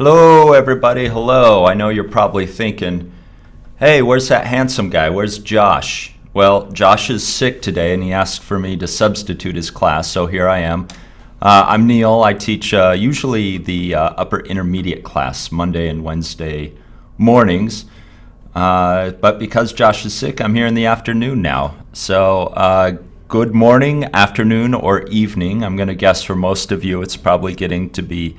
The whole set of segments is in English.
Hello, everybody. Hello. I know you're probably thinking, hey, where's that handsome guy? Where's Josh? Well, Josh is sick today, and he asked for me to substitute his class, so here I am. I'm Neal. I teach usually the upper intermediate class, Monday and Wednesday mornings. But because Josh is sick, I'm here in the afternoon now. So good morning, afternoon, or evening. I'm going to guess for most of you it's probably getting to be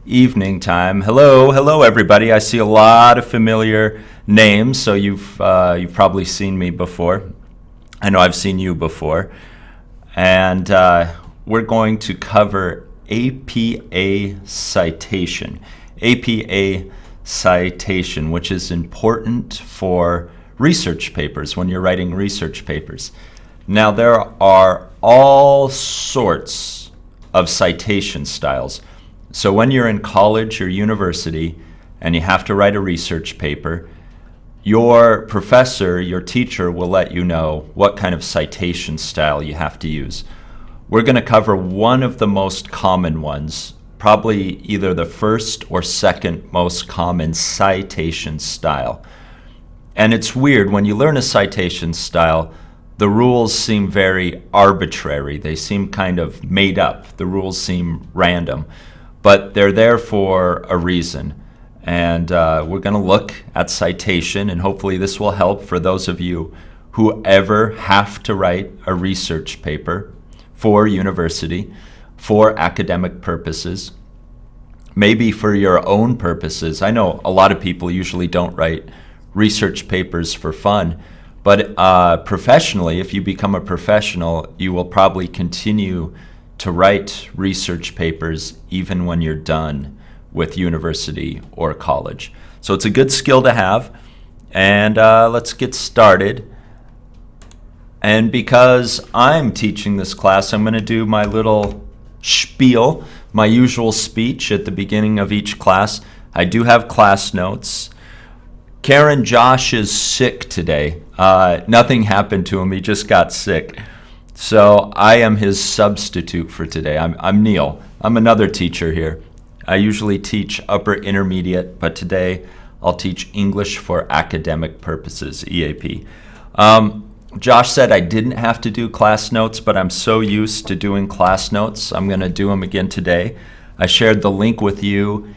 evening time. Hello, everybody. I see a lot of familiar names, so you've probably seen me before. I know I've seen you before. And we're going to cover APA citation. APA citation, which is important for research papers when you're writing research papers. Now, there are all sorts of citation styles. So when you're in college or university and you have to write a research paper, your professor, your teacher will let you know what kind of citation style you have to use. We're going to cover one of the most common ones, probably either the first or second most common citation style. And it's weird, when you learn a citation style, the rules seem very arbitrary. They seem kind of made up. The rules seem random. But they're there for a reason. And we're going to look at citation, and hopefully this will help for those of you who ever have to write a research paper for university, for academic purposes, maybe for your own purposes. I know a lot of people usually don't write research papers for fun, but professionally, if you become a professional, you will probably continue to write research papers even when you're done with university or college. So it's a good skill to have, and let's get started. And because I'm teaching this class, I'm going to do my little spiel, my usual speech at the beginning of each class. I do have class notes. Karen, Josh is sick today. Nothing happened to him, he just got sick. So I am his substitute for today. I'm Neal. I'm another teacher here. I usually teach upper intermediate, but today I'll teach English for academic purposes, EAP. Josh said I didn't have to do class notes, but I'm so used to doing class notes, I'm going to do them again today. I shared the link with you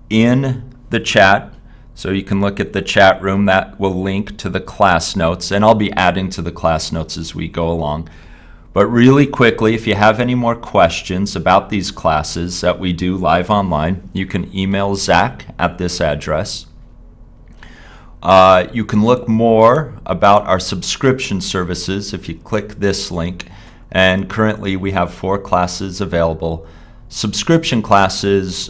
in the chat, so you can look at the chat room. That will link to the class notes, and I'll be adding to the class notes as we go along. But really quickly, if you have any more questions about these classes that we do live online, you can email Zach at this address. You can look more about our subscription services if you click this link. And currently we have 4 classes available. Subscription classes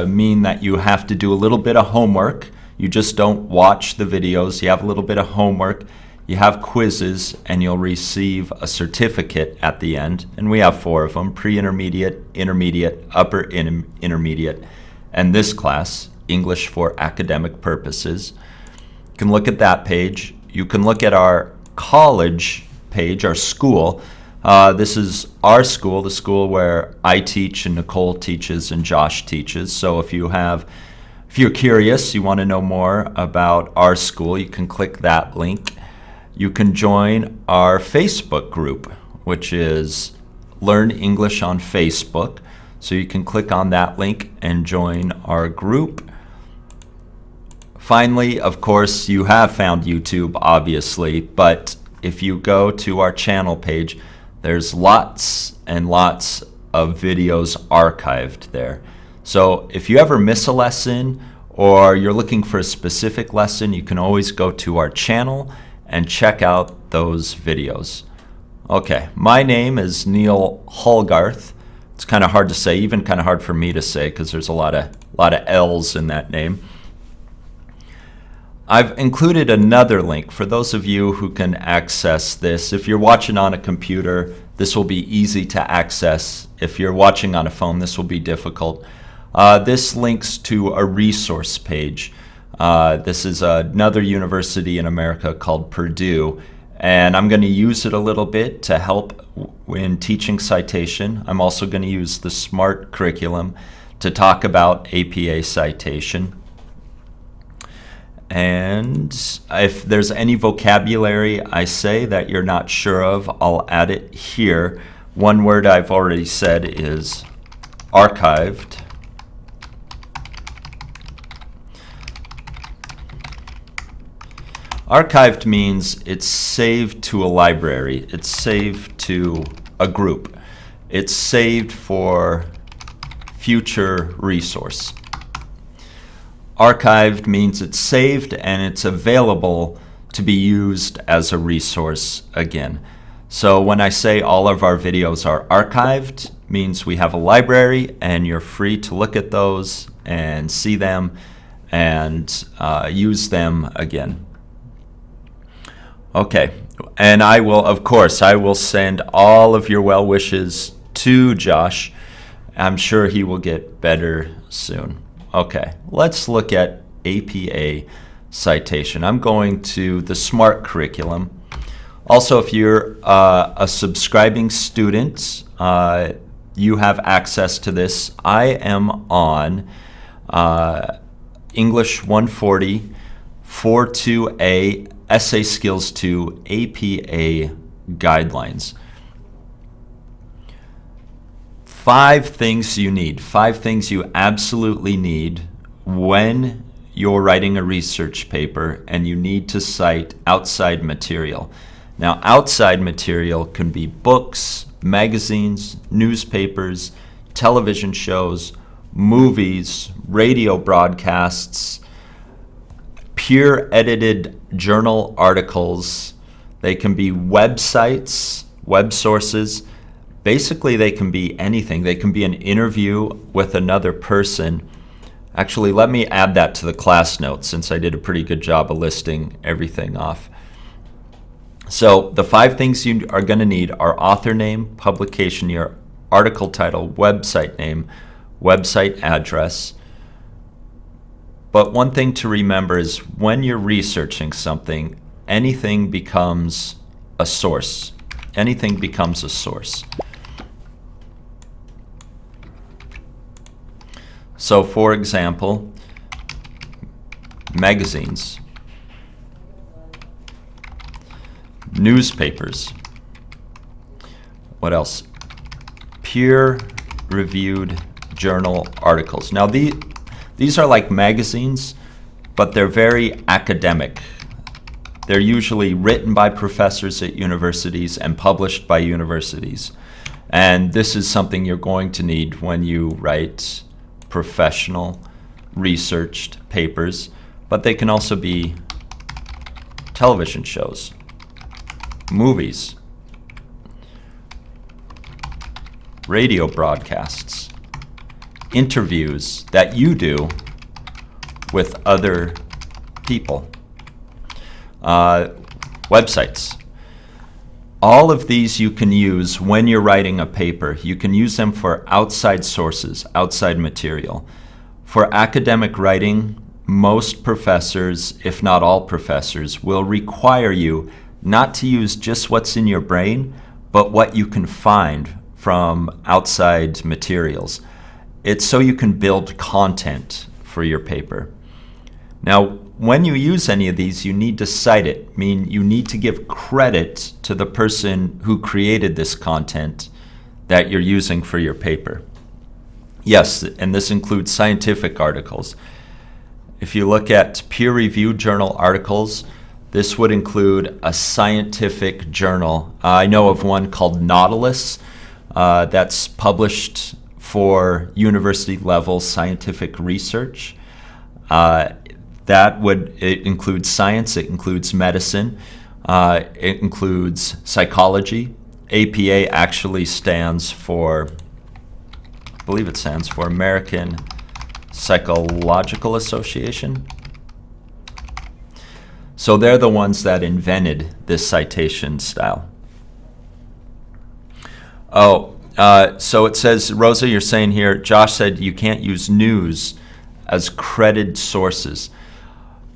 mean that you have to do a little bit of homework. You just don't watch the videos. You have a little bit of homework. You have quizzes, and you'll receive a certificate at the end. And we have 4 of them: pre-intermediate, intermediate, upper intermediate, and this class, English for academic purposes. You can look at that page. You can look at our college page, our school. This is our school, the school where I teach and Nicole teaches and Josh teaches. So if you're curious, you want to know more about our school, you can click that link. You can join our Facebook group, which is Learn English on Facebook. So you can click on that link and join our group. Finally, of course, you have found YouTube, obviously, but if you go to our channel page, there's lots and lots of videos archived there. So if you ever miss a lesson or you're looking for a specific lesson, you can always go to our channel and check out those videos. Okay, my name is Neal Hallgarth. It's kind of hard to say, even kind of hard for me to say, because there's a lot of L's in that name. I've included another link for those of you who can access this. If you're watching on a computer, this will be easy to access. If you're watching on a phone, this will be difficult. This links to a resource page. This is another university in America called Purdue, and I'm going to use it a little bit to help in teaching citation. I'm also going to use the Smrt curriculum to talk about APA citation. And if there's any vocabulary I say that you're not sure of, I'll add it here. One word I've already said is archived. Archived means it's saved to a library. It's saved to a group. It's saved for future resource. Archived means it's saved and it's available to be used as a resource again. So when I say all of our videos are archived, means we have a library and you're free to look at those and see them and use them again. Okay, and I will, of course, I will send all of your well wishes to Josh. I'm sure he will get better soon. Okay, let's look at APA citation. I'm going to the Smrt curriculum. Also, if you're a subscribing student, you have access to this. I am on English 140, 42A, Essay Skills 2, APA Guidelines. 5 things you need, 5 things you absolutely need when you're writing a research paper and you need to cite outside material. Now, outside material can be books, magazines, newspapers, television shows, movies, radio broadcasts, peer-edited journal articles. They can be websites, web sources. Basically, they can be anything. They can be an interview with another person. Actually, let me add that to the class notes since I did a pretty good job of listing everything off. So the 5 things you are going to need are author name, publication year, article title, website name, website address. But one thing to remember is when you're researching something, anything becomes a source. Anything becomes a source. So for example, magazines, newspapers, what else? Peer-reviewed journal articles. Now these are like magazines, but they're very academic. They're usually written by professors at universities and published by universities. And this is something you're going to need when you write professional researched papers, but they can also be television shows, movies, radio broadcasts, interviews that you do with other people, websites. All of these you can use when you're writing a paper. You can use them for outside sources, outside material. For academic writing, most professors, if not all professors, will require you not to use just what's in your brain, but what you can find from outside materials. It's so you can build content for your paper. Now, when you use any of these, you need to cite it. I mean, you need to give credit to the person who created this content that you're using for your paper. Yes, and this includes scientific articles. If you look at peer-reviewed journal articles, this would include a scientific journal. I know of one called Nautilus that's published for university-level scientific research. It includes science, it includes medicine, it includes psychology. APA actually stands for, I believe it stands for American Psychological Association. So they're the ones that invented this citation style. So it says, Rosa, you're saying here, Josh said you can't use news as credited sources.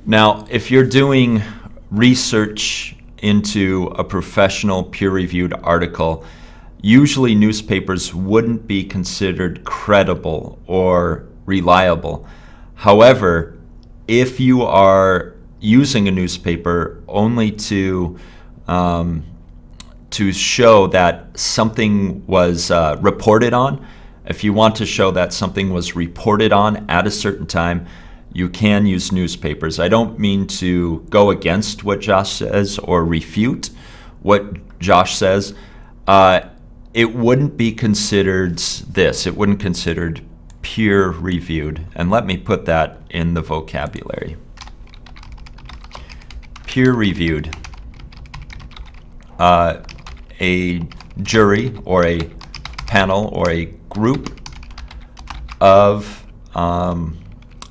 Now, if you're doing research into a professional peer-reviewed article, usually newspapers wouldn't be considered credible or reliable. However, if you are using a newspaper only to show that something was reported on, if you want to show that something was reported on at a certain time, you can use newspapers. I don't mean to go against what Josh says or refute what Josh says. It wouldn't be considered this. It wouldn't be considered peer-reviewed. And let me put that in the vocabulary. Peer-reviewed. A jury or a panel or a group of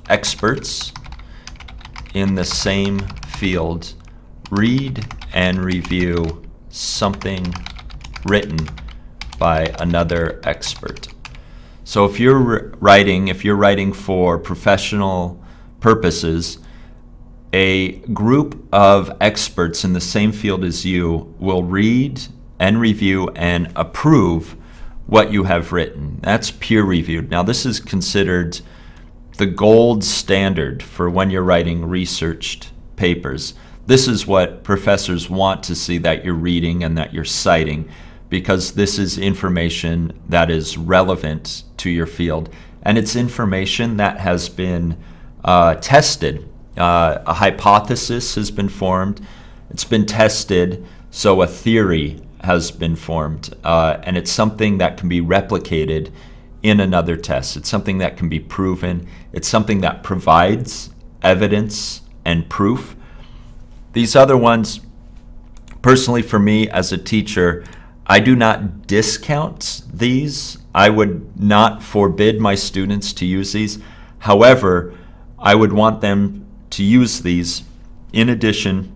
experts in the same field read and review something written by another expert. So if you're writing for professional purposes, a group of experts in the same field as you will read and review and approve what you have written. That's peer-reviewed. Now, this is considered the gold standard for when you're writing researched papers. This is what professors want to see that you're reading and that you're citing, because this is information that is relevant to your field. And it's information that has been tested. A hypothesis has been formed. It's been tested, so a theory has been formed. And it's something that can be replicated in another test. It's something that can be proven. It's something that provides evidence and proof. These other ones, personally for me as a teacher, I do not discount these. I would not forbid my students to use these. However, I would want them to use these in addition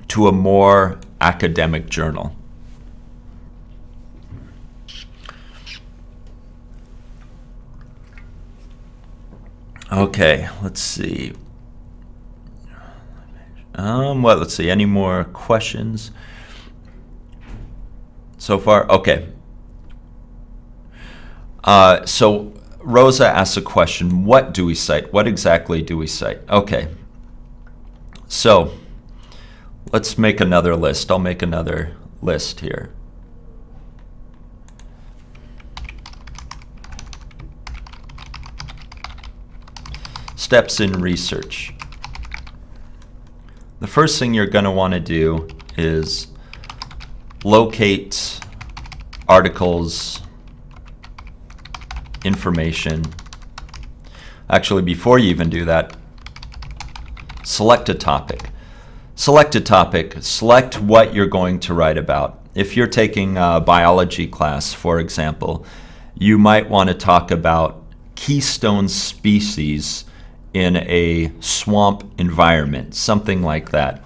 to a more academic journal. Okay, let's see. Let's see. Any more questions so far? Okay. So Rosa asks a question. What do we cite? What exactly do we cite? Okay. So let's make another list. I'll make another list here. Steps in research. The first thing you're going to want to do is locate articles, information. Actually, before you even do that, select a topic. Select a topic. Select what you're going to write about. If you're taking a biology class, for example, you might want to talk about keystone species in a swamp environment, something like that.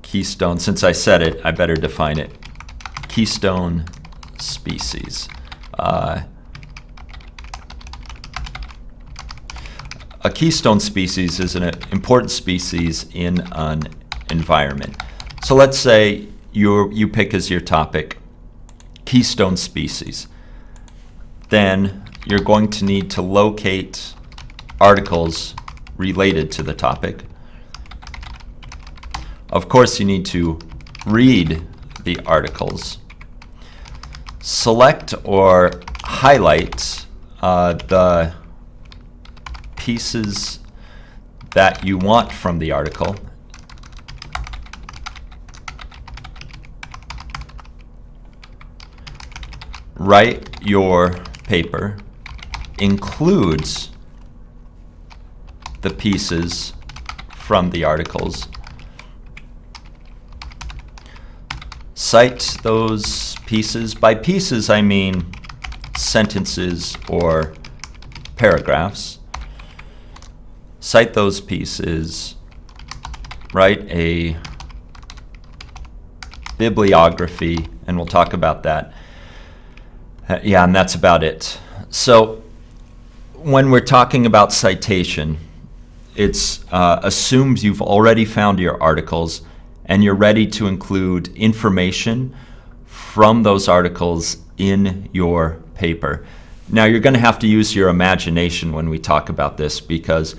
Keystone, since I said it, I better define it. Keystone species. A keystone species is an important species in an environment. So let's say you pick as your topic keystone species. Then you're going to need to locate articles related to the topic. Of course, you need to read the articles. Select or highlight the pieces that you want from the article. Write your paper includes the pieces from the articles. Cite those pieces. By pieces, I mean sentences or paragraphs. Cite those pieces. Write a bibliography, and we'll talk about that. Yeah, and that's about it. So when we're talking about citation, it's assumed you've already found your articles and you're ready to include information from those articles in your paper. Now, you're going to have to use your imagination when we talk about this, because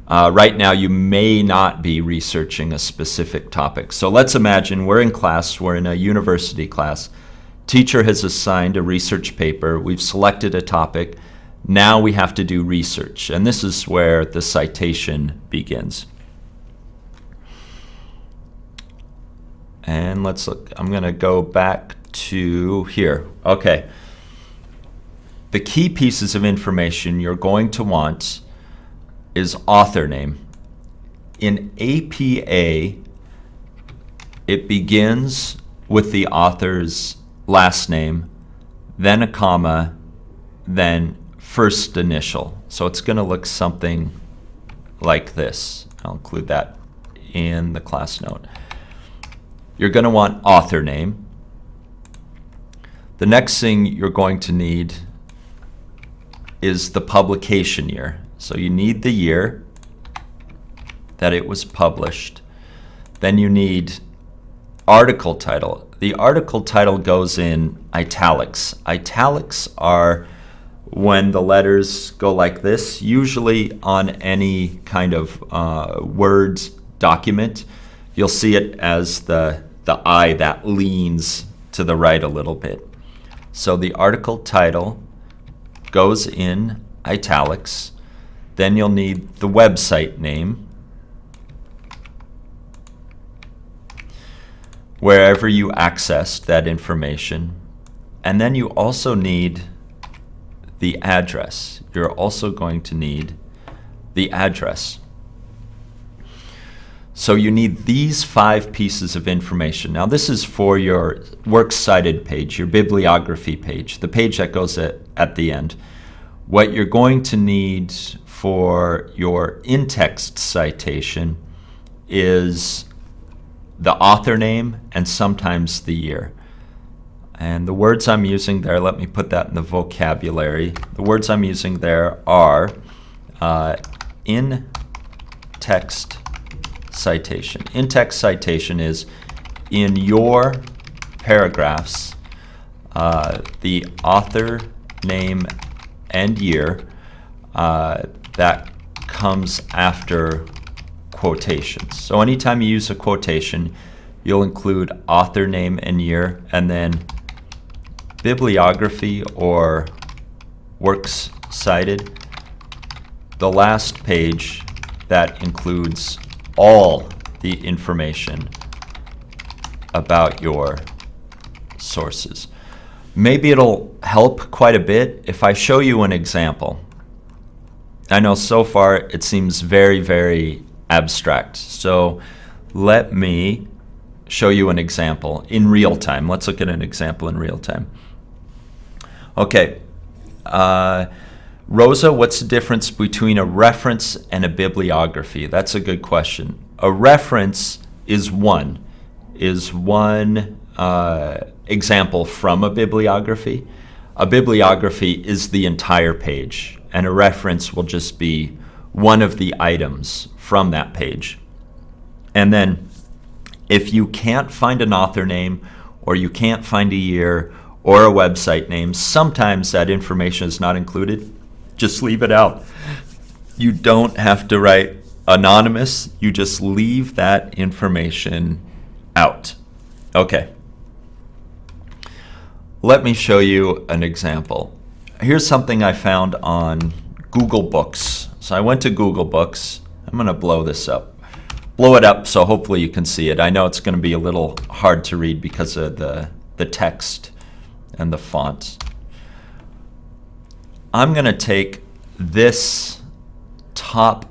right now you may not be researching a specific topic. So let's imagine we're in class, we're in a university class. Teacher has assigned a research paper, we've selected a topic, now we have to do research, and this is where the citation begins. And let's look, I'm going to go back to here. Okay. The key pieces of information you're going to want is author name. In APA, it begins with the author's last name, then a comma, then first initial. So it's going to look something like this. I'll include that in the class note. You're going to want author name. The next thing you're going to need is the publication year. So you need the year that it was published. Then you need article title. The article title goes in italics. Italics are when the letters go like this, usually on any kind of Word document. You'll see it as the I that leans to the right a little bit. So the article title goes in italics. Then you'll need the website name, wherever you accessed that information. And then you also need the address. You're also going to need the address. So you need these 5 pieces of information. Now this is for your works cited page, your bibliography page, the page that goes at the end. What you're going to need for your in-text citation is the author name and sometimes the year. And the words I'm using there, let me put that in the vocabulary. The words I'm using there are in-text citation. In-text citation is in your paragraphs, the author name and year that comes after quotations. So anytime you use a quotation, you'll include author name and year, and then bibliography or works cited, the last page that includes all the information about your sources. Maybe it'll help quite a bit if I show you an example. I know so far it seems very, very abstract. So let me show you an example in real time. Let's look at an example in real time. Okay. Rosa, what's the difference between a reference and a bibliography? That's a good question. A reference is one example from a bibliography. A bibliography is the entire page, and a reference will just be one of the items from that page. And then if you can't find an author name, or you can't find a year, or a website name, sometimes that information is not included. Just leave it out. You don't have to write anonymous. You just leave that information out. Okay. Let me show you an example. Here's something I found on Google Books. So I went to Google Books. I'm going to blow this up. Blow it up so hopefully you can see it. I know it's going to be a little hard to read because of the text and the font. I'm going to take this top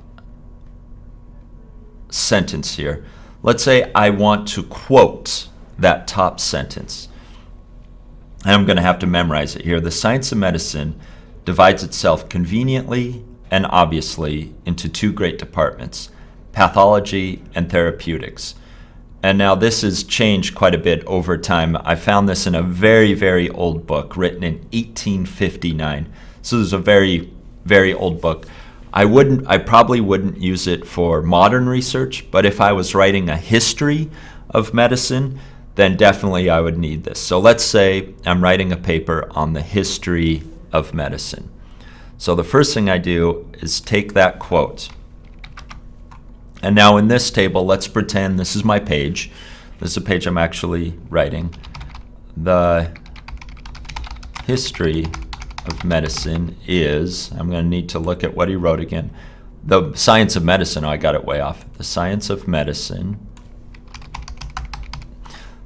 sentence here. Let's say I want to quote that top sentence. And I'm going to have to memorize it here. The science of medicine divides itself conveniently and obviously into 2 great departments, pathology and therapeutics. And now this has changed quite a bit over time. I found this in a very, very old book written in 1859. So this is a very, very old book. I probably wouldn't use it for modern research, but if I was writing a history of medicine, then definitely I would need this. So let's say I'm writing a paper on the history of medicine. So the first thing I do is take that quote. And now in this table, let's pretend this is my page. This is a page I'm actually writing. The history of medicine is, I'm going to need to look at what he wrote again. The science of medicine, oh, I got it way off. The science of medicine.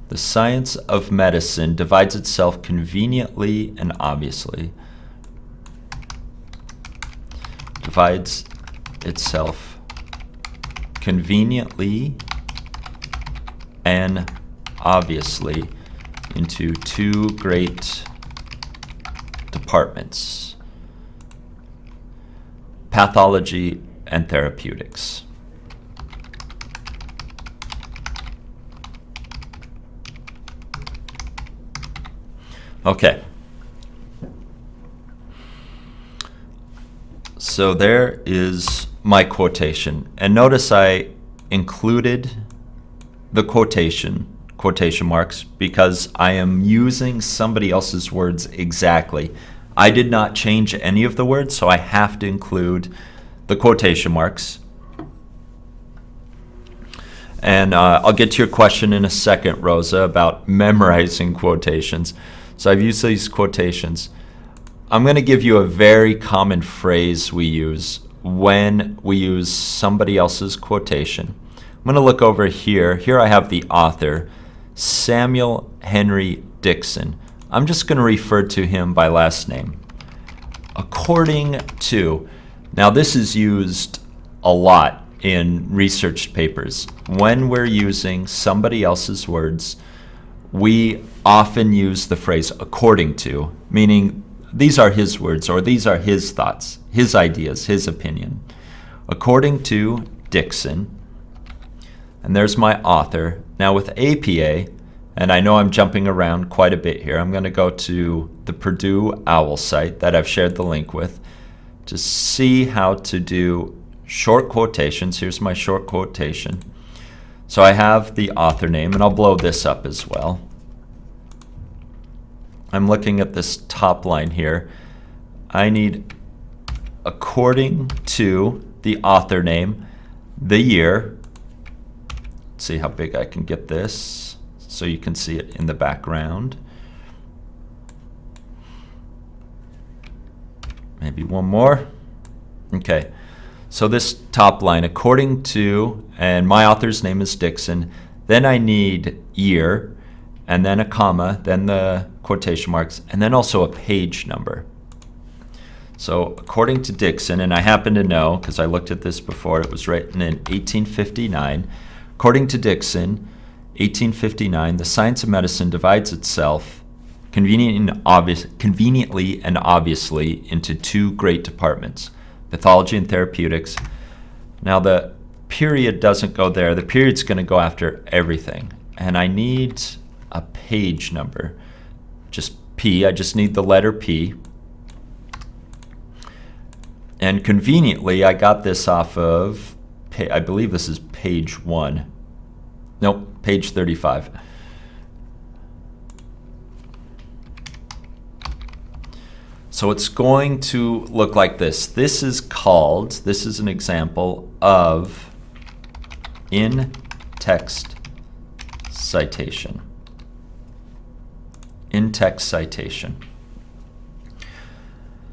The science of medicine divides itself conveniently and obviously. Divides itself conveniently and obviously into two great departments: pathology and therapeutics. Okay. So there is my quotation. And notice I included the quotation marks because I am using somebody else's words exactly. I did not change any of the words, so I have to include the quotation marks. And I'll get to your question in a second, Rosa, about memorizing quotations. So I've used these quotations. I'm going to give you a very common phrase we use when we use somebody else's quotation. I'm going to look over here. Here I have the author, Samuel Henry Dixon. I'm just going to refer to him by last name. According to, now this is used a lot in research papers. When we're using somebody else's words, we often use the phrase according to, meaning these are his words or these are his thoughts, his ideas, his opinion. According to Dixon, and there's my author. Now with APA, and I know I'm jumping around quite a bit here, I'm going to go to the Purdue OWL site that I've shared the link with to see how to do short quotations. Here's my short quotation. So I have the author name, and I'll blow this up as well. I'm looking at this top line here. I need, according to the author name, the year. Let's see how big I can get this so you can see it in the background. Maybe one more. Okay. So this top line, according to, and my author's name is Dixon, then I need year, and then a comma, then the quotation marks, and then also a page number. So according to Dixon, and I happen to know, because I looked at this before, it was written in 1859. According to Dixon, 1859, the science of medicine divides itself conveniently and obviously into two great departments: pathology and therapeutics. Now the period doesn't go there. The period's going to go after everything. And I need a page number. Just P. I just need the letter P. And conveniently, I got this off of, I believe this is page 1. Nope, page 35. So it's going to look like this. This is an example of in-text citation. In-text citation.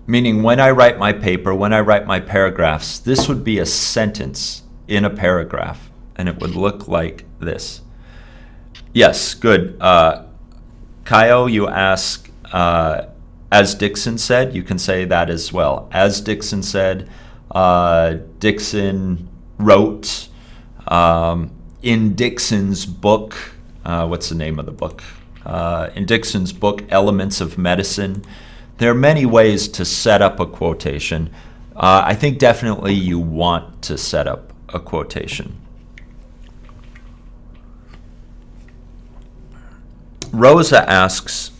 Meaning when I write my paper, when I write my paragraphs, this would be a sentence in a paragraph, and it would look like this. Yes, good. Kaio, you ask, as Dixon said, you can say that as well. As Dixon said, Dixon wrote, in Dixon's book, what's the name of the book? In Dixon's book, Elements of Medicine. There are many ways to set up a quotation. I think definitely you want to set up a quotation. Rosa asks,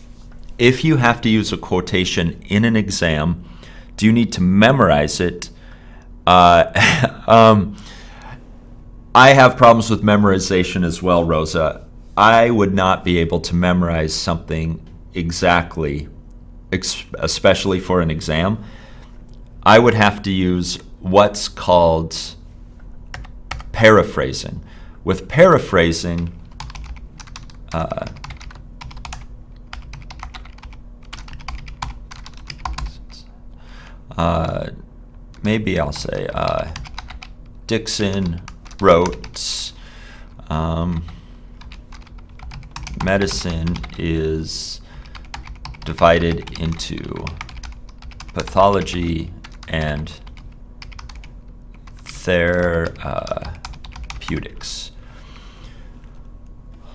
if you have to use a quotation in an exam, do you need to memorize it? I have problems with memorization as well, Rosa. I would not be able to memorize something exactly, especially for an exam. I would have to use what's called paraphrasing. With paraphrasing, maybe I'll say Dixon wrote, medicine is divided into pathology and therapeutics.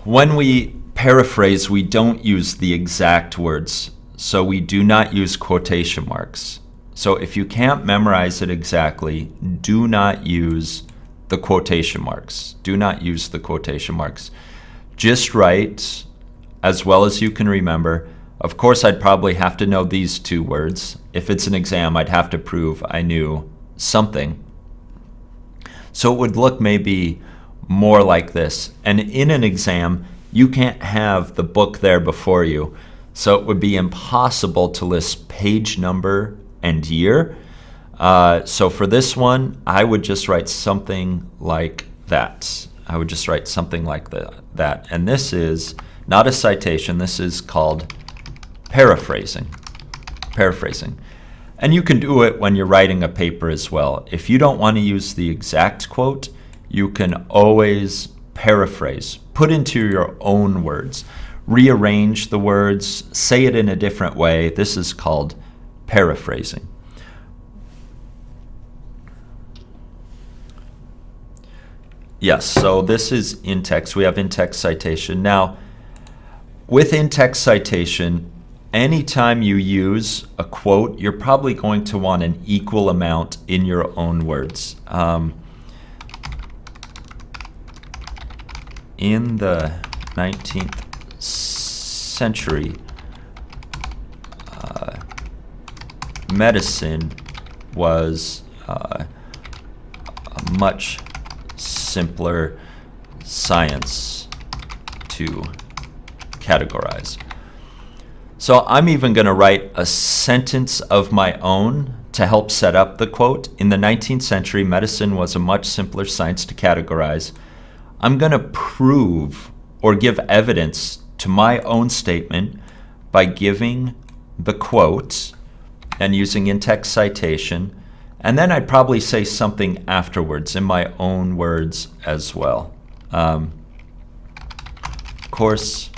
When we paraphrase, we don't use the exact words, so we do not use quotation marks. So if you can't memorize it exactly, do not use the quotation marks. Do not use the quotation marks. Just write as well as you can remember. Of course, I'd probably have to know these two words. If it's an exam, I'd have to prove I knew something. So it would look maybe more like this. And in an exam, you can't have the book there before you. So it would be impossible to list page number and year. So for this one, I would just write something like that. I would just write something like that. And this is not a citation. This is called paraphrasing. Paraphrasing. And you can do it when you're writing a paper as well. If you don't want to use the exact quote, you can always paraphrase. Put into your own words. Rearrange the words. Say it in a different way. This is called paraphrasing. Yes, so this is in-text. We have in-text citation. Now, with in-text citation, anytime you use a quote, you're probably going to want an equal amount in your own words. In the 19th century, medicine was a much simpler science to categorize. So I'm even going to write a sentence of my own to help set up the quote. In the 19th century, medicine was a much simpler science to categorize. I'm going to prove or give evidence to my own statement by giving the quote and using in-text citation, and then I'd probably say something afterwards in my own words as well. Of course,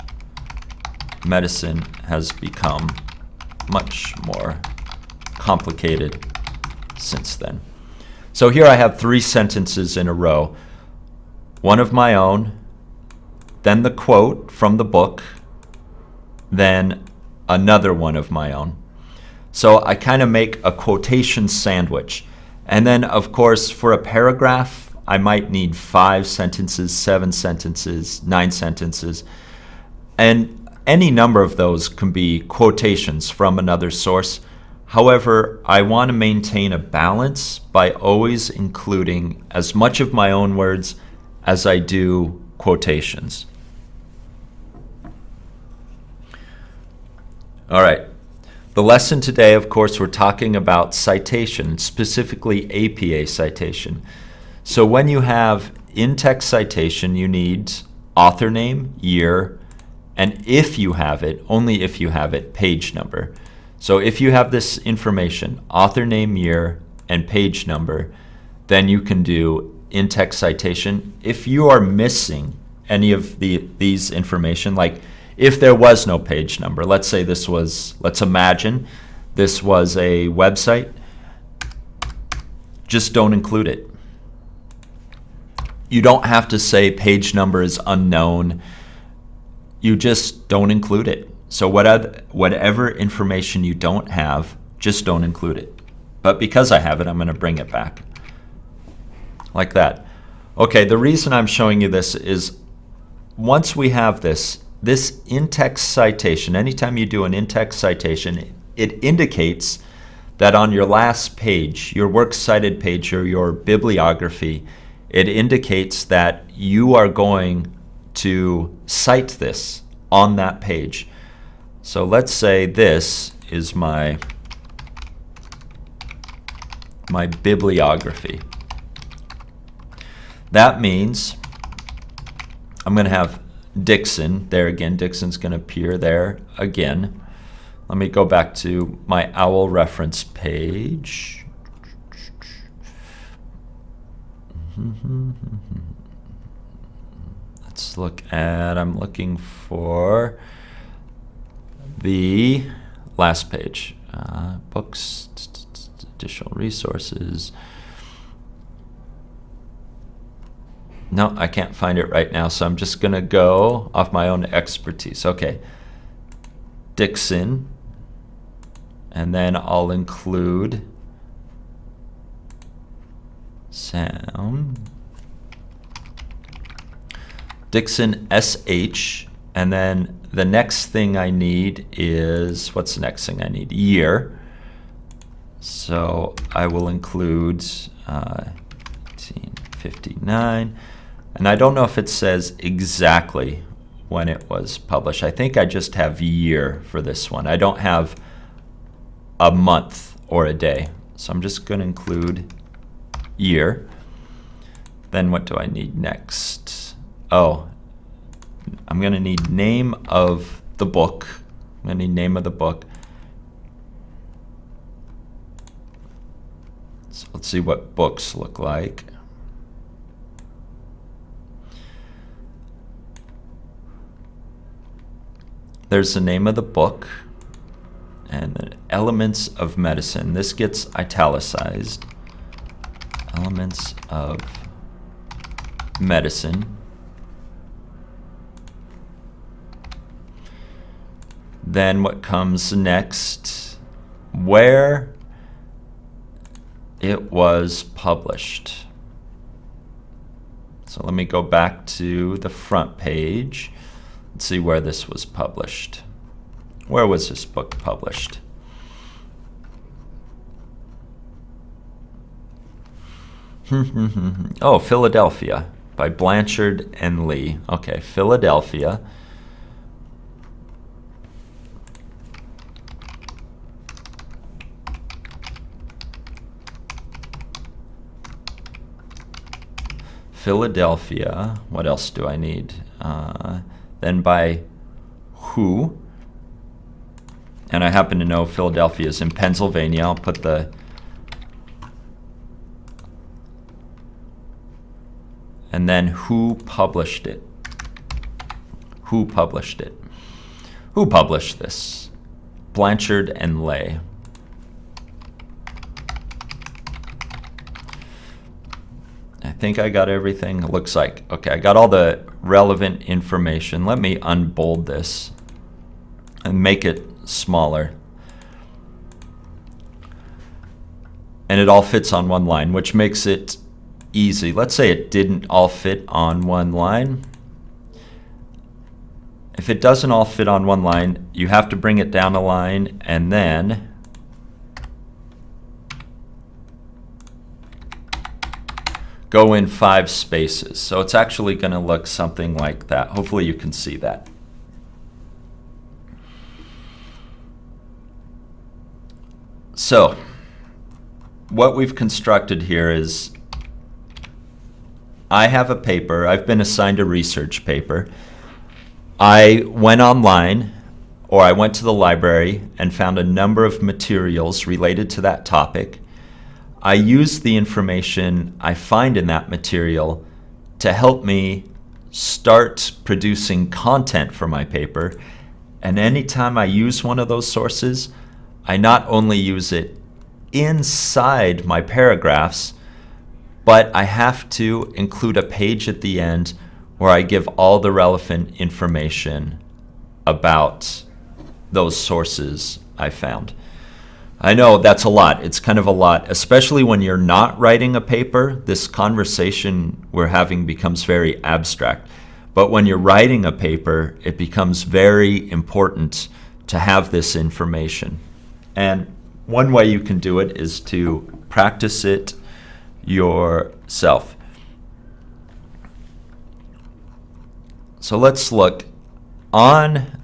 medicine has become much more complicated since then. So here I have 3 sentences in a row. One of my own, then the quote from the book, then another one of my own. So I kind of make a quotation sandwich. And then, of course, for a paragraph, I might need 5 sentences, 7 sentences, 9 sentences. And any number of those can be quotations from another source. However, I want to maintain a balance by always including as much of my own words as I do quotations. All right. The lesson today, of course, we're talking about citation, specifically APA citation. So when you have in-text citation, you need author name, year, and if you have it, only if you have it, page number. So if you have this information, author name, year, and page number, then you can do in-text citation. If you are missing any of these information, like if there was no page number, let's imagine this was a website, just don't include it. You don't have to say page number is unknown. You just don't include it. So whatever information you don't have, just don't include it. But because I have it, I'm going to bring it back. Like that. Okay, the reason I'm showing you this is once we have this in-text citation, anytime you do an in-text citation, it indicates that on your last page, your works cited page or your bibliography, it indicates that you are going to cite this on that page. So let's say this is my bibliography. That means I'm going to have Dixon there again. Dixon's going to appear there again. Let me go back to my OWL reference page. Let's look at, I'm looking for the last page. Books, additional resources. No, I can't find it right now, so I'm just going to go off my own expertise. Okay, Dixon, and then I'll include sound, Dixon SH, and then the next thing I need is, what's the next thing I need? Year. So I will include 1859. And I don't know if it says exactly when it was published. I think I just have year for this one. I don't have a month or a day. So I'm just going to include year. Then what do I need next? Oh, I'm going to need name of the book. I'm going to need name of the book. So let's see what books look like. There's the name of the book and the elements of medicine. This gets italicized. Elements of medicine. Then what comes next? Where it was published. So let me go back to the front page. Let's see where this was published. Where was this book published? Oh, Philadelphia by Blanchard and Lee. Okay, Philadelphia. Philadelphia. What else do I need? Then by who? And I happen to know Philadelphia is in Pennsylvania. I'll put the... And then who published it? Who published it? Who published this? Blanchard and Lay. I think I got everything. It looks like. Okay, I got all the relevant information. Let me unbold this and make it smaller. And it all fits on one line, which makes it easy. Let's say it didn't all fit on one line. If it doesn't all fit on one line, you have to bring it down a line and then go in 5 spaces. So it's actually going to look something like that. Hopefully you can see that. So what we've constructed here is I have a paper. I've been assigned a research paper. I went online, or I went to the library and found a number of materials related to that topic. I use the information I find in that material to help me start producing content for my paper. And anytime I use one of those sources, I not only use it inside my paragraphs, but I have to include a page at the end where I give all the relevant information about those sources I found. I know that's a lot. It's kind of a lot, especially when you're not writing a paper. This conversation we're having becomes very abstract. But when you're writing a paper, it becomes very important to have this information. And one way you can do it is to practice it yourself. So let's look on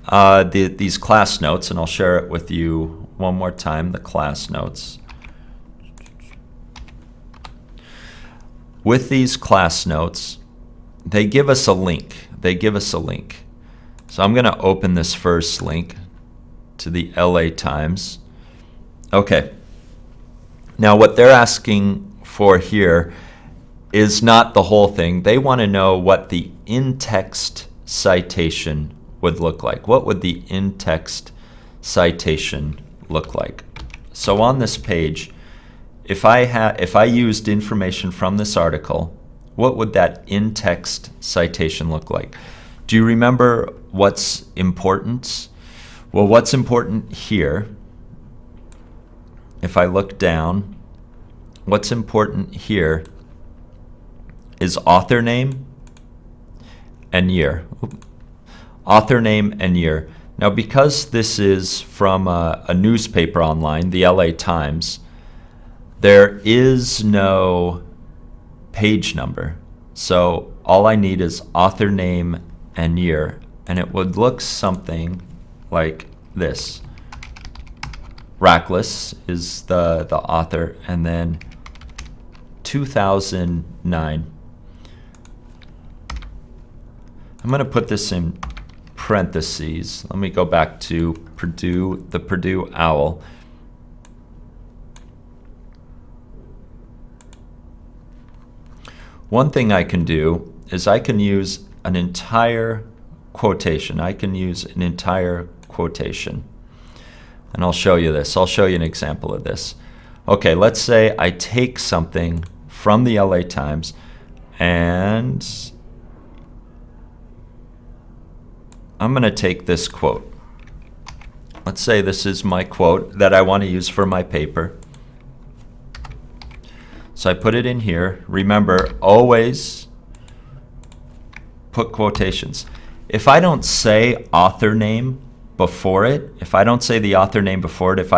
these class notes, and I'll share it with you one more time, the class notes. With these class notes, they give us a link. So I'm going to open this first link to the LA Times. Okay. Now what they're asking for here is not the whole thing. They want to know what the in-text citation would look like. What would the in-text citation look like? So on this page, if I used information from this article, what would that in-text citation look like? Do you remember what's important? Well, what's important here, if I look down, what's important here is author name and year. Author name and year. Now, because this is from a newspaper online, the LA Times, there is no page number. So all I need is author name and year, and it would look something like this. Rackless is the author, and then 2009. I'm going to put this in parentheses. Let me go back to Purdue, the Purdue Owl. One thing I can do is I can use an entire quotation. And I'll show you this. I'll show you an example of this. Okay, let's say I take something from the LA Times and I'm going to take this quote. Let's say this is my quote that I want to use for my paper. So I put it in here. Remember, always put quotations. If I don't say author name before it, if I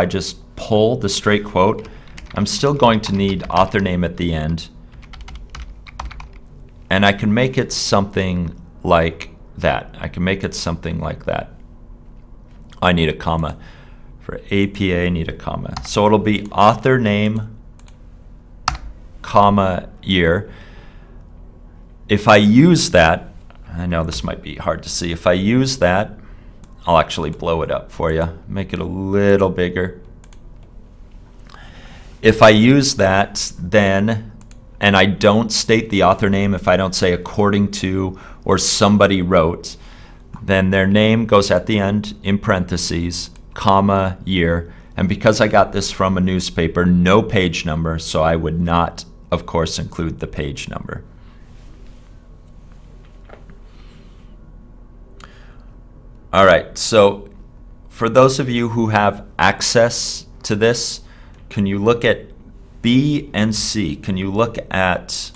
just pull the straight quote, I'm still going to need author name at the end. And I can make it something like that. I need a comma. For APA, I need a comma. So it'll be author name, comma, year. If I use that, I know this might be hard to see. If I use that, I'll actually blow it up for you, make it a little bigger. If I use that, then, and I don't state the author name, if I don't say according to or somebody wrote, then their name goes at the end in parentheses, comma, year. And because I got this from a newspaper, no page number, so I would not, of course, include the page number. All right, so for those of you who have access to this, can you look at B and C? Can you look at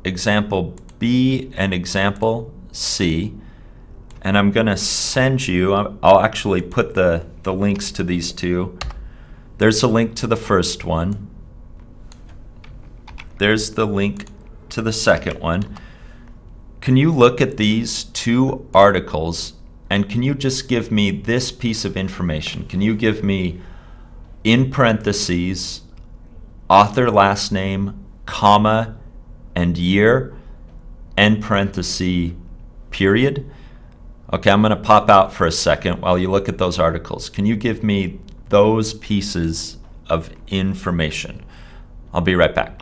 example B and example C? And I'm going to send you, I'll actually put the links to these two. There's a link to the first one. There's the link to the second one. Can you look at these two articles and can you just give me this piece of information? Can you give me, in parentheses, author last name, comma, and year, end parenthesis, period? Okay, I'm going to pop out for a second while you look at those articles. Can you give me those pieces of information? I'll be right back.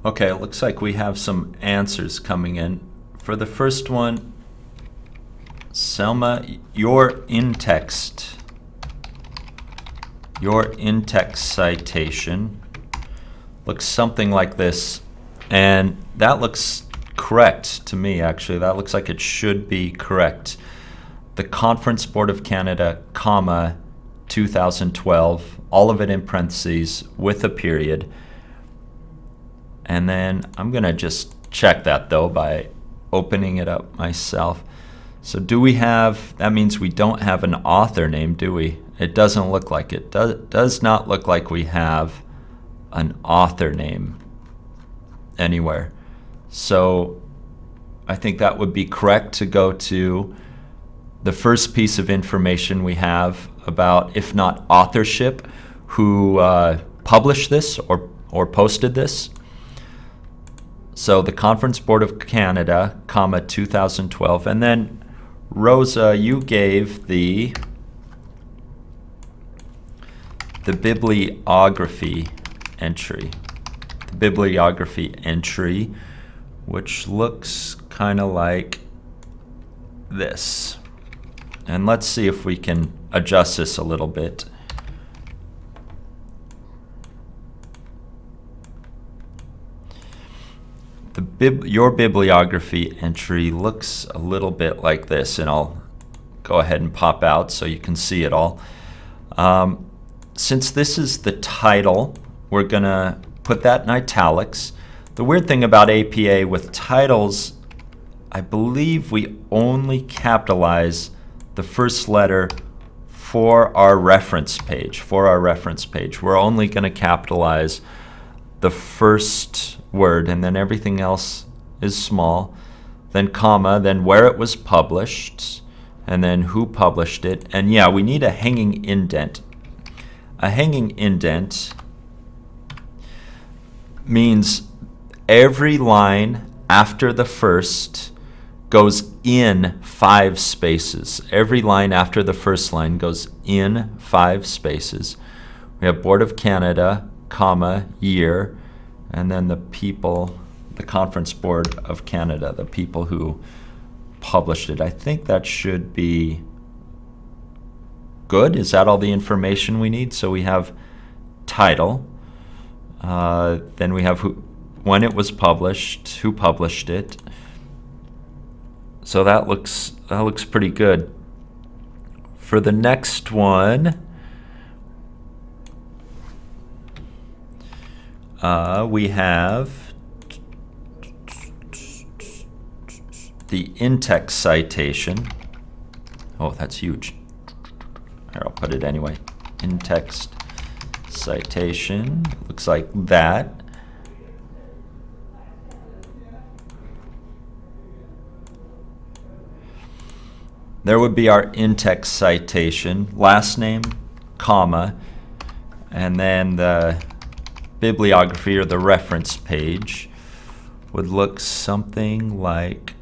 Okay, it looks like we have some answers coming in. For the first one, Selma, your in-text citation looks something like this, and that looks correct to me, actually. That looks like it should be correct. The Conference Board of Canada, comma, 2012, all of it in parentheses with a period. And then I'm going to just check that, though, by opening it up myself. So do we have, that means we don't have an author name, do we? It doesn't look like it. Does not look like we have an author name anywhere. So I think that would be correct to go to the first piece of information we have about, if not authorship, who published this or posted this. So the Conference Board of Canada, comma, 2012. And then, Rosa, you gave the bibliography entry. The bibliography entry, which looks kind of like this. And let's see if we can adjust this a little bit. Your bibliography entry looks a little bit like this, and I'll go ahead and pop out so you can see it all. Since this is the title, we're going to put that in italics. The weird thing about APA with titles, I believe we only capitalize the first letter for our reference page. We're only going to capitalize the first word, and then everything else is small, then comma, then where it was published, and then who published it. And yeah, we need a hanging indent. A hanging indent means every line after the first goes in 5 spaces. Every line after the first line goes in 5 spaces. We have Board of Canada, comma, year, and then the people, the Conference Board of Canada, the people who published it. I think that should be good. Is that all the information we need? So we have title, then we have when it was published, who published it. So that looks pretty good. For the next one, we have the in-text citation. Oh, that's huge. Here, I'll put it anyway. In-text citation. Looks like that. There would be our in-text citation, last name, comma, and then the bibliography or the reference page would look something like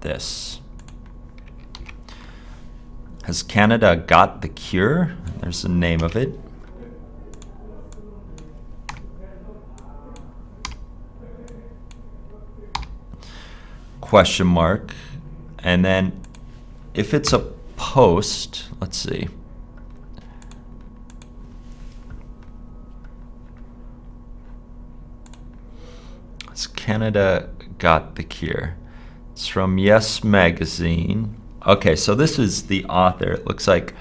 this. Has Canada got the cure? There's the name of it. Question mark. And then if it's a post, let's see. Has Canada got the cure? It's from Yes Magazine. Okay, so this is the author. It looks like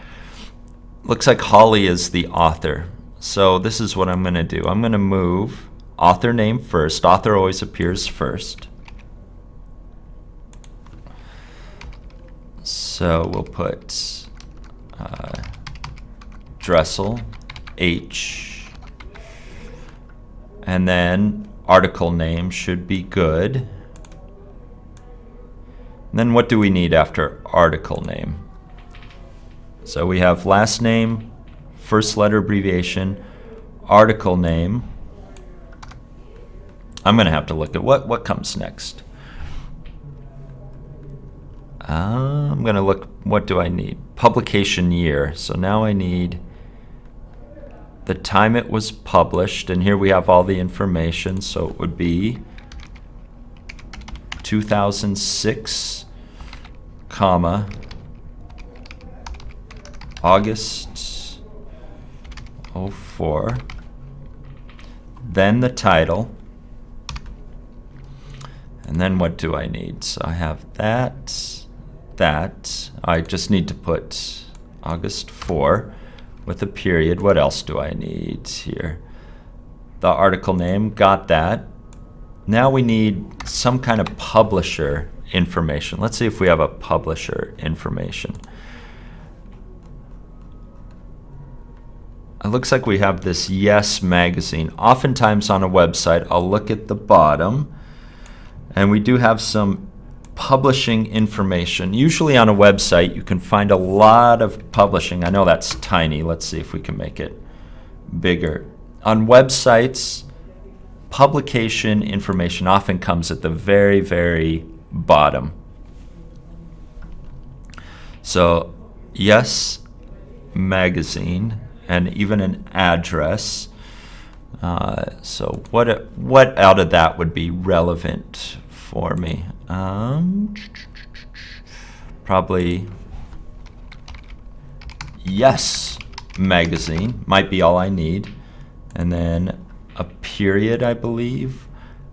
Holly is the author. So this is what I'm going to do. I'm going to move author name first. Author always appears first. So we'll put Dressel, H, and then article name should be good. And then what do we need after article name? So we have last name, first letter abbreviation, article name. I'm going to have to look at what comes next. I'm going to look, what do I need? Publication year. So now I need the time it was published, and here we have all the information. So it would be 2006, comma, August 04. Then the title. And then what do I need? So I have that. I just need to put August 4 with a period. What else do I need here? The article name, got that. Now we need some kind of publisher information. Let's see if we have a publisher information. It looks like we have this Yes Magazine. Oftentimes on a website, I'll look at the bottom, and we do have some publishing information. Usually on a website, you can find a lot of publishing. I know that's tiny. Let's see if we can make it bigger. On websites, publication information often comes at the very, very bottom. So, Yes Magazine, and even an address. So what out of that would be relevant for me? Probably Yes Magazine might be all I need. And then a period, I believe.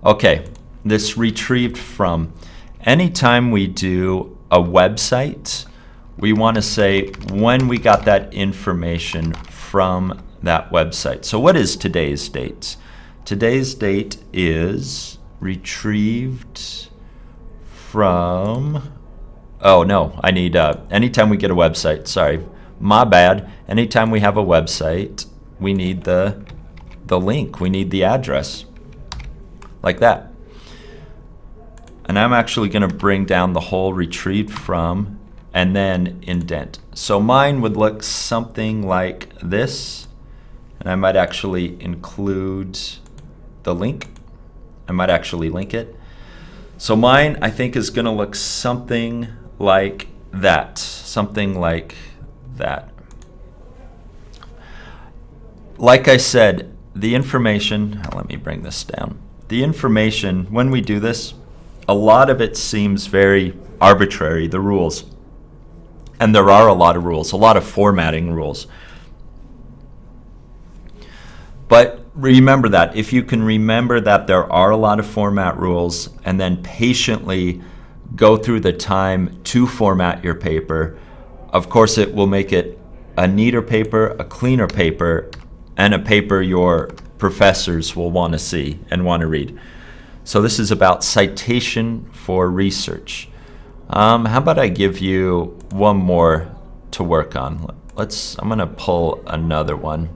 Okay, this retrieved from. Anytime we do a website, we want to say when we got that information from that website. So what is today's date? Today's date is retrieved from, oh no, I need, anytime we get a website, sorry, my bad. Anytime we have a website, we need the link, we need the address, like that. And I'm actually going to bring down the whole retrieved from and then indent. So mine would look something like this, and I might actually include the link. I might actually link it. So mine, I think, is going to look something like that. Something like that. Like I said, the information, let me bring this down. The information, when we do this, a lot of it seems very arbitrary, the rules. And there are a lot of rules, a lot of formatting rules. But remember that. If you can remember that there are a lot of format rules and then patiently go through the time to format your paper, of course it will make it a neater paper, a cleaner paper, and a paper your professors will want to see and want to read. So this is about citation for research. How about I give you one more to work on? I'm going to pull another one.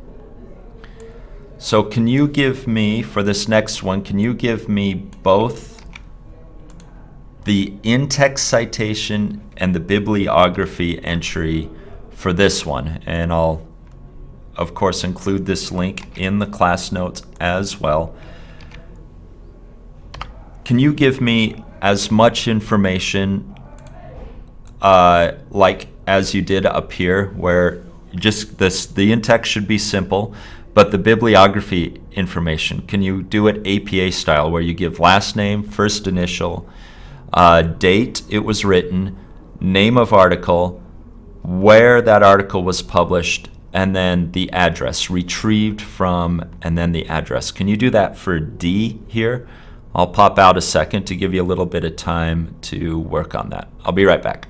So can you give me, for this next one, can you give me both the in-text citation and the bibliography entry for this one? And I'll, of course, include this link in the class notes as well. Can you give me as much information like as you did up here, where just the in-text should be simple, but the bibliography information, can you do it APA style, where you give last name, first initial, date it was written, name of article, where that article was published, and then the address, retrieved from, and then the address. Can you do that for D here? I'll pop out a second to give you a little bit of time to work on that. I'll be right back.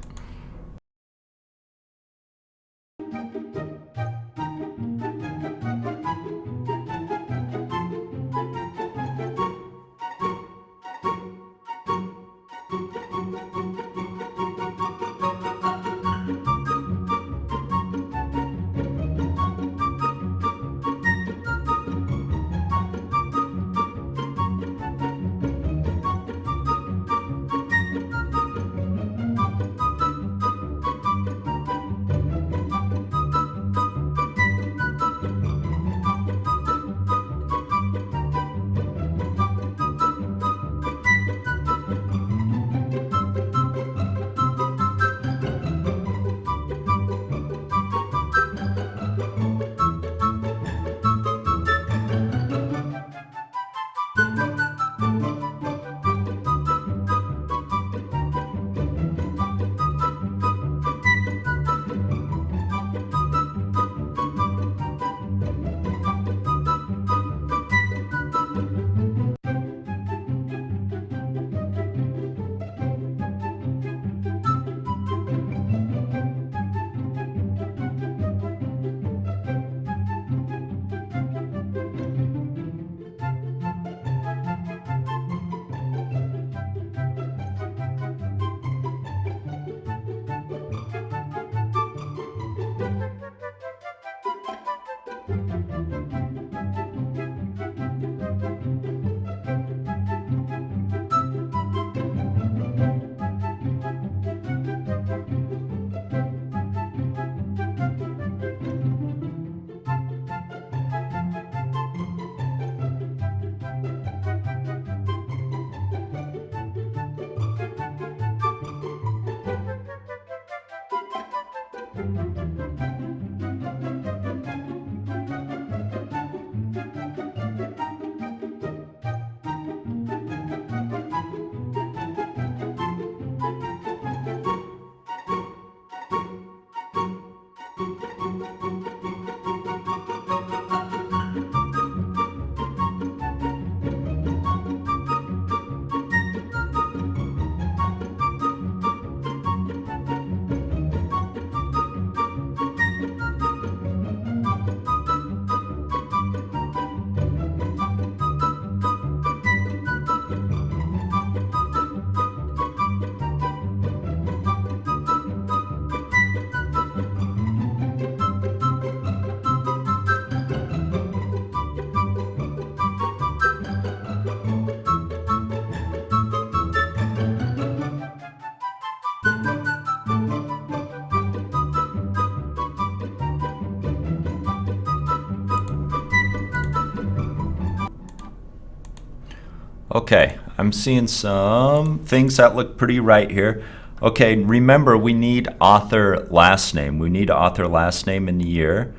Okay, I'm seeing some things that look pretty right here. Okay, remember we need author last name. We need author last name and year.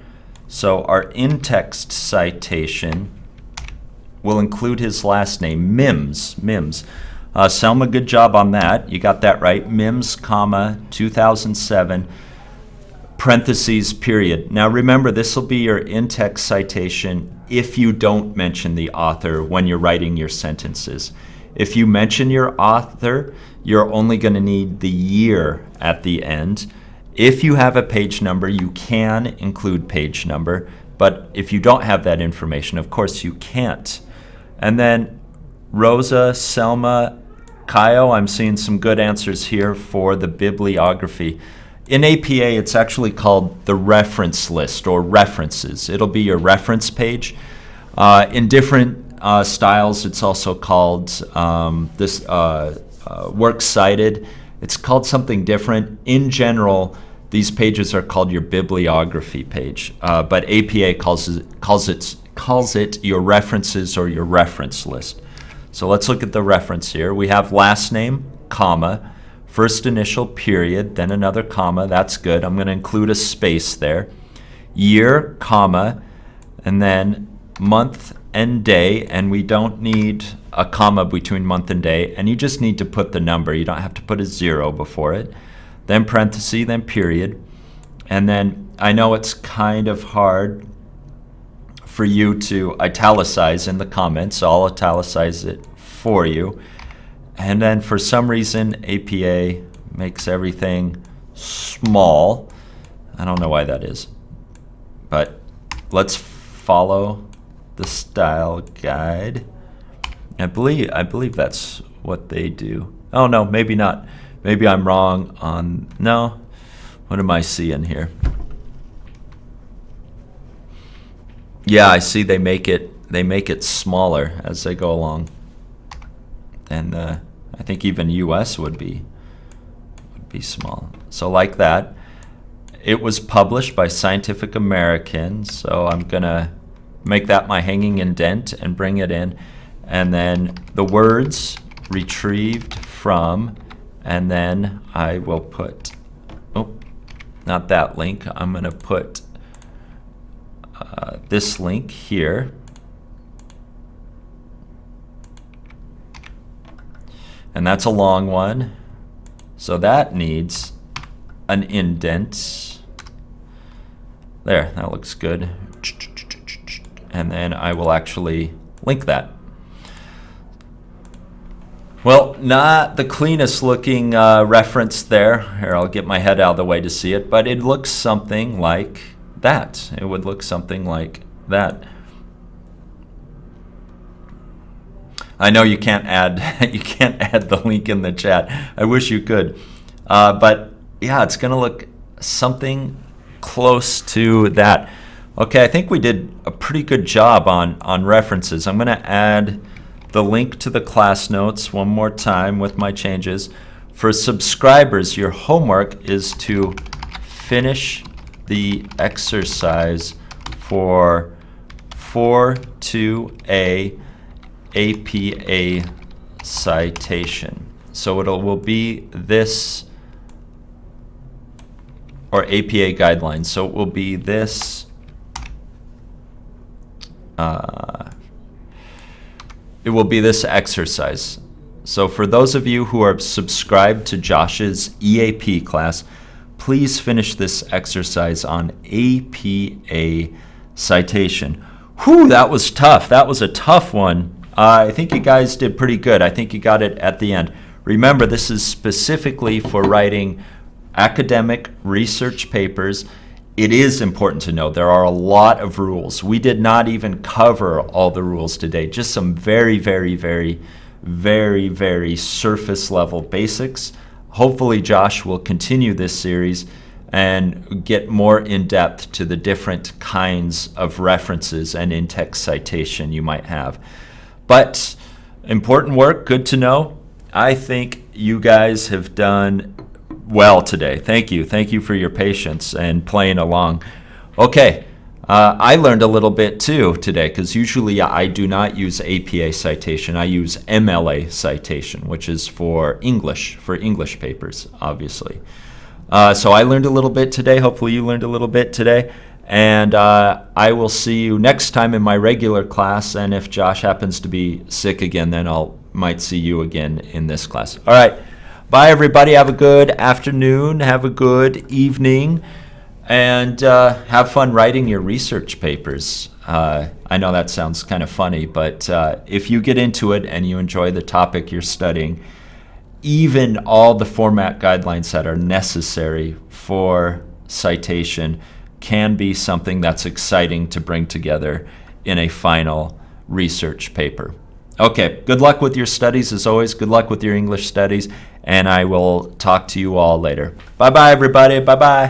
So our in-text citation will include his last name, Mims. Selma, good job on that. You got that right. Mims, comma, 2007. parentheses, period. Now remember, this will be your in-text citation if you don't mention the author when you're writing your sentences. If you mention your author, you're only going to need the year at the end. If you have a page number, you can include page number, but if you don't have that information, of course you can't. And then Rosa, Selma, Kaio, I'm seeing some good answers here for the bibliography. In APA, it's actually called the reference list or references. It'll be your reference page. In different styles, it's also called works cited. It's called something different. In general, these pages are called your bibliography page, but APA calls it your references or your reference list. So let's look at the reference here. We have last name, comma, first initial, period, then another comma. That's good. I'm going to include a space there. Year, comma, and then month and day, and we don't need a comma between month and day, and you just need to put the number. You don't have to put a 0 before it. Then parenthesis, then period. And then I know it's kind of hard for you to italicize in the comments, so I'll italicize it for you. And then for some reason, APA makes everything small. I don't know why that is, but let's follow the style guide. I believe that's what they do. Oh no, maybe not. Maybe I'm wrong on, no. What am I seeing here? Yeah, I see they make it smaller as they go along. And I think even US would be small. So like that. It was published by Scientific American, so I'm gonna make that my hanging indent and bring it in. And then the words retrieved from, and then I will put, oh, not that link. I'm gonna put this link here. And that's a long one. So that needs an indent. There, that looks good. And then I will actually link that. Well, not the cleanest looking reference there. Here, I'll get my head out of the way to see it, but it looks something like that. It would look something like that. I know you can't add the link in the chat. I wish you could. But yeah, it's gonna look something close to that. Okay, I think we did a pretty good job on references. I'm gonna add the link to the class notes one more time with my changes. For subscribers, your homework is to finish the exercise for 4-2A APA citation. So it will be this, or APA guidelines. So it will be this, it will be this exercise. So for those of you who are subscribed to Josh's EAP class, please finish this exercise on APA citation. Whew, that was tough. That was a tough one. I think you guys did pretty good. I think you got it at the end. Remember, this is specifically for writing academic research papers. It is important to know there are a lot of rules. We did not even cover all the rules today, just some very, very, very, very, very surface level basics. Hopefully Josh will continue this series and get more in depth to the different kinds of references and in-text citation you might have. But important work, good to know. I think you guys have done well today. Thank you. Thank you for your patience and playing along. Okay, I learned a little bit too today, because usually I do not use APA citation. I use MLA citation, which is for English papers, obviously. So I learned a little bit today. Hopefully you learned a little bit today. And I will see you next time in my regular class. And if Josh happens to be sick again, then might see you again in this class. All right. Bye, everybody. Have a good afternoon. Have a good evening. and have fun writing your research papers. I know that sounds kind of funny, but if you get into it and you enjoy the topic you're studying, even all the format guidelines that are necessary for citation can be something that's exciting to bring together in a final research paper. Okay, good luck with your studies as always. Good luck with your English studies, and I will talk to you all later. Bye-bye, everybody. Bye-bye.